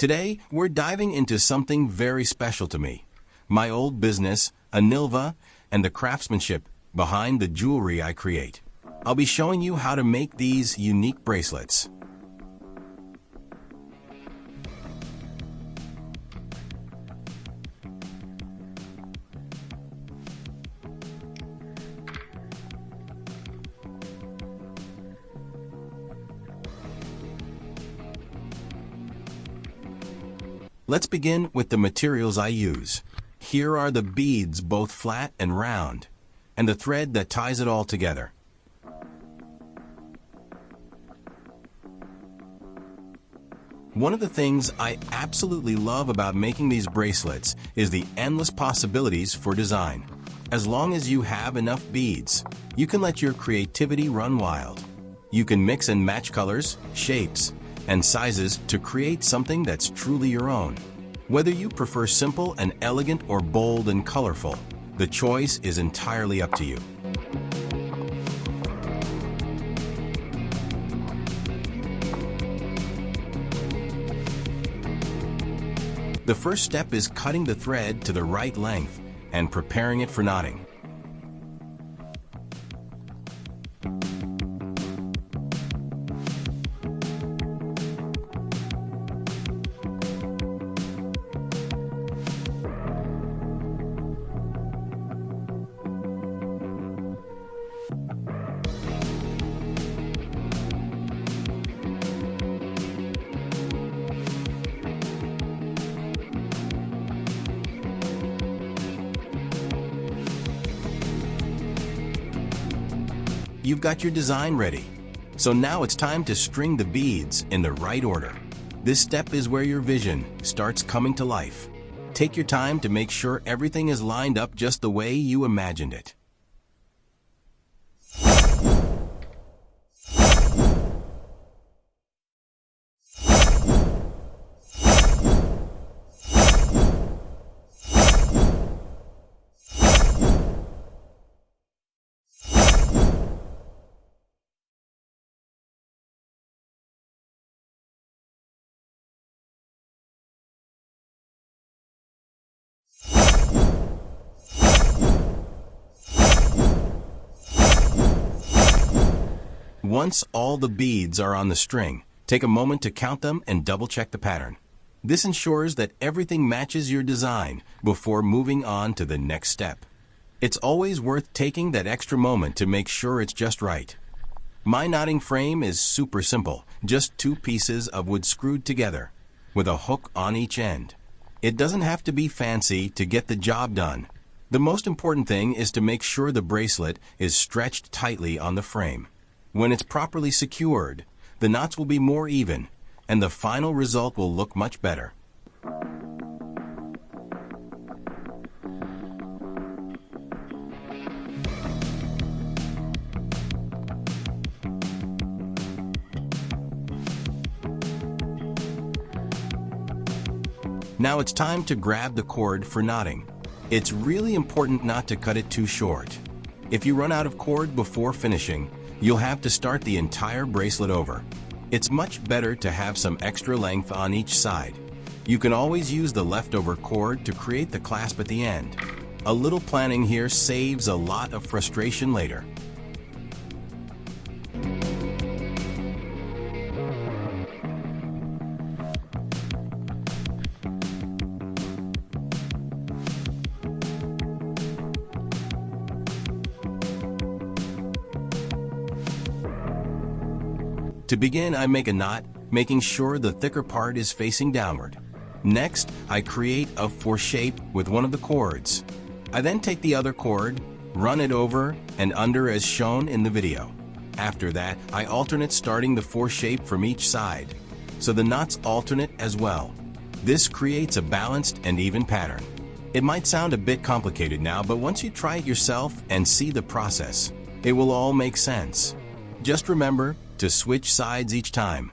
Today, we're diving into something very special to me. My old business, Anilva, and the craftsmanship behind the jewelry I create. I'll be showing you how to make these unique bracelets. Let's begin with the materials I use. Here are the beads, both flat and round, and the thread that ties it all together. One of the things I absolutely love about making these bracelets is the endless possibilities for design. As long as you have enough beads, you can let your creativity run wild. You can mix and match colors, shapes, and sizes to create something that's truly your own. Whether you prefer simple and elegant or bold and colorful, the choice is entirely up to you. The first step is cutting the thread to the right length and preparing it for knotting. You've got your design ready. So now it's time to string the beads in the right order. This step is where your vision starts coming to life. Take your time to make sure everything is lined up just the way you imagined it. Once all the beads are on the string, take a moment to count them and double-check the pattern. This ensures that everything matches your design before moving on to the next step. It's always worth taking that extra moment to make sure it's just right. My knotting frame is super simple, just 2 pieces of wood screwed together, with a hook on each end. It doesn't have to be fancy to get the job done. The most important thing is to make sure the bracelet is stretched tightly on the frame. When it's properly secured, the knots will be more even, and the final result will look much better. Now it's time to grab the cord for knotting. It's really important not to cut it too short. If you run out of cord before finishing, you'll have to start the entire bracelet over. It's much better to have some extra length on each side. You can always use the leftover cord to create the clasp at the end. A little planning here saves a lot of frustration later. To begin, I make a knot, making sure the thicker part is facing downward. Next, I create a 4 shape with one of the cords. I then take the other cord, run it over and under as shown in the video. After that, I alternate starting the 4 shape from each side, so the knots alternate as well. This creates a balanced and even pattern. It might sound a bit complicated now, but once you try it yourself and see the process, it will all make sense. Just remember to switch sides each time.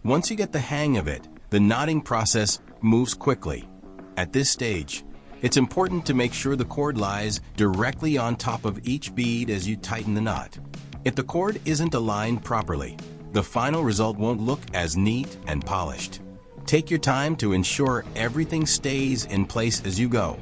Once you get the hang of it, the knotting process moves quickly. At this stage, it's important to make sure the cord lies directly on top of each bead as you tighten the knot. If the cord isn't aligned properly, the final result won't look as neat and polished. Take your time to ensure everything stays in place as you go.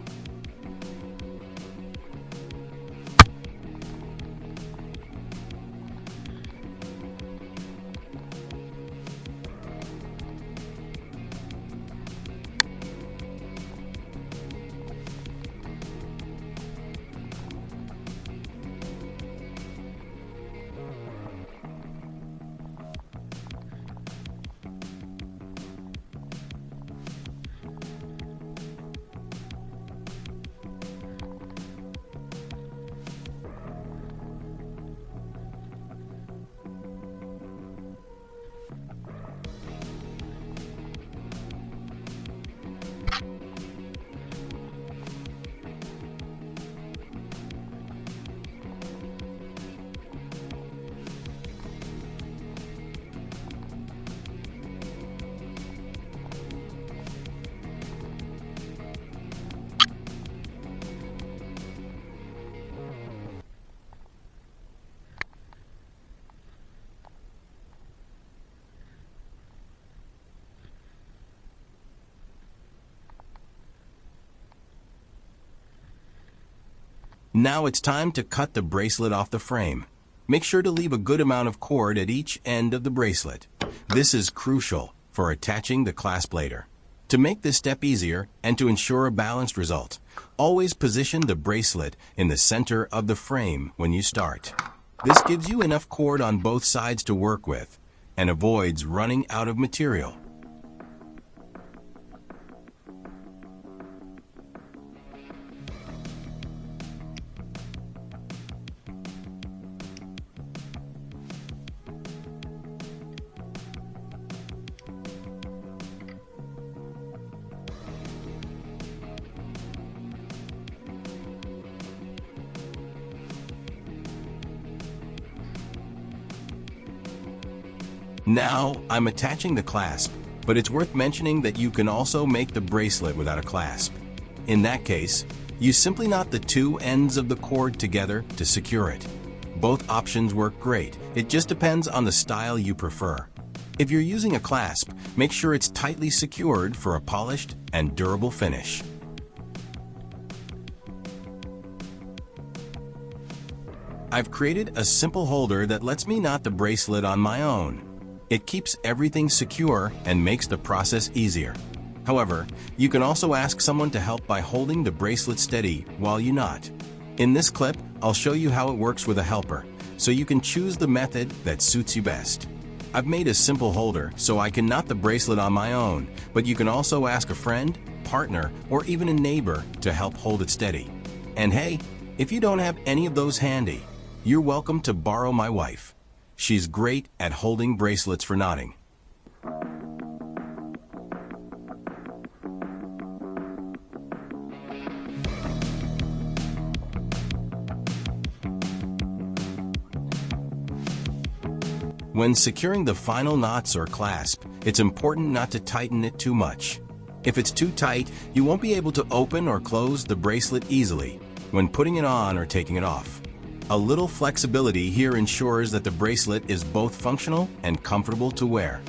Now it's time to cut the bracelet off the frame. Make sure to leave a good amount of cord at each end of the bracelet. This is crucial for attaching the clasp later. To make this step easier and to ensure a balanced result, always position the bracelet in the center of the frame when you start. This gives you enough cord on both sides to work with and avoids running out of material. Now, I'm attaching the clasp, but it's worth mentioning that you can also make the bracelet without a clasp. In that case, you simply knot the two ends of the cord together to secure it. Both options work great. It just depends on the style you prefer. If you're using a clasp, make sure it's tightly secured for a polished and durable finish. I've created a simple holder that lets me knot the bracelet on my own. It keeps everything secure and makes the process easier. However, you can also ask someone to help by holding the bracelet steady while you knot. In this clip, I'll show you how it works with a helper, so you can choose the method that suits you best. I've made a simple holder so I can knot the bracelet on my own, but you can also ask a friend, partner, or even a neighbor to help hold it steady. And hey, if you don't have any of those handy, you're welcome to borrow my wife. She's great at holding bracelets for knotting. When securing the final knots or clasp, it's important not to tighten it too much. If it's too tight, you won't be able to open or close the bracelet easily when putting it on or taking it off. A little flexibility here ensures that the bracelet is both functional and comfortable to wear.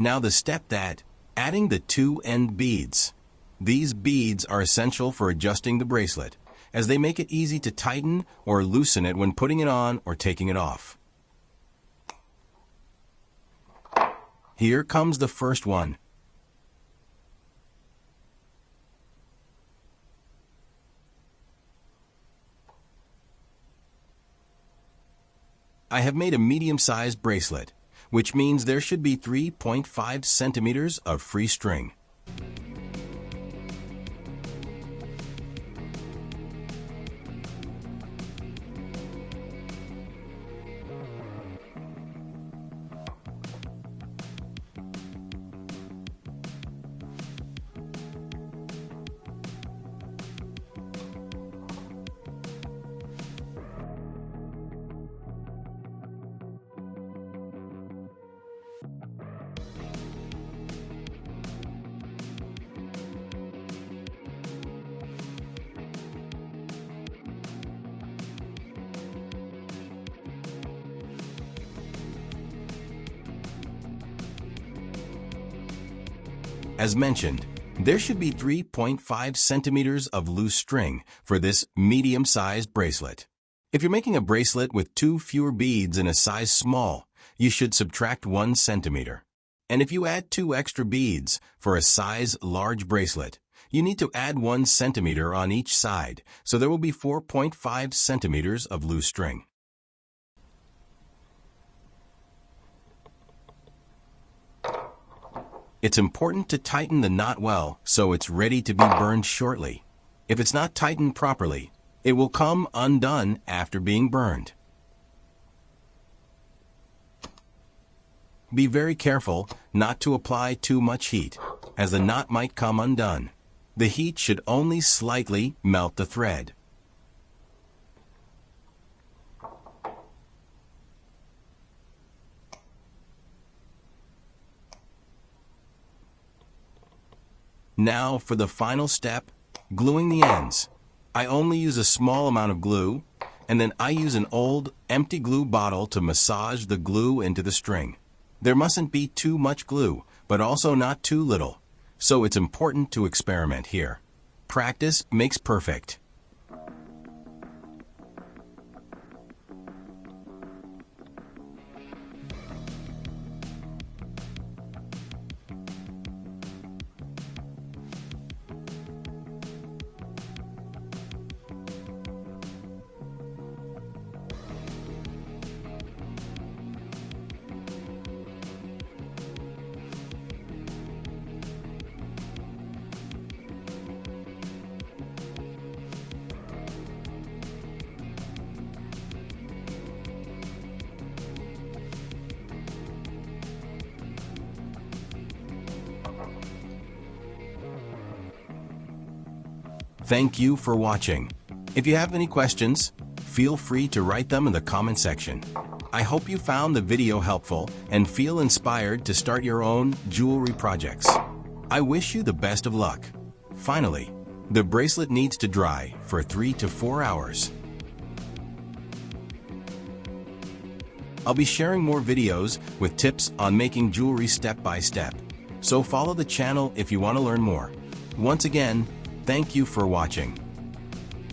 Now the step that, adding the two end beads. These beads are essential for adjusting the bracelet, as they make it easy to tighten or loosen it when putting it on or taking it off. Here comes the first one. I have made a medium-sized bracelet, which means there should be 3.5 centimeters of free string. As mentioned, there should be 3.5 centimeters of loose string for this medium-sized bracelet. If you're making a bracelet with 2 fewer beads in a size small, you should subtract 1 centimeter. And if you add 2 extra beads for a size large bracelet, you need to add 1 centimeter on each side, so there will be 4.5 centimeters of loose string. It's important to tighten the knot well so it's ready to be burned shortly. If it's not tightened properly, it will come undone after being burned. Be very careful not to apply too much heat, as the knot might come undone. The heat should only slightly melt the thread. Now for the final step, gluing the ends. I only use a small amount of glue, and then I use an old, empty glue bottle to massage the glue into the string. There mustn't be too much glue, but also not too little, so it's important to experiment here. Practice makes perfect. Thank you for watching. If you have any questions, feel free to write them in the comment section. I hope you found the video helpful and feel inspired to start your own jewelry projects. I wish you the best of luck. Finally, the bracelet needs to dry for 3 to 4 hours. I'll be sharing more videos with tips on making jewelry step by step, so follow the channel if you want to learn more. Once again, thank you for watching.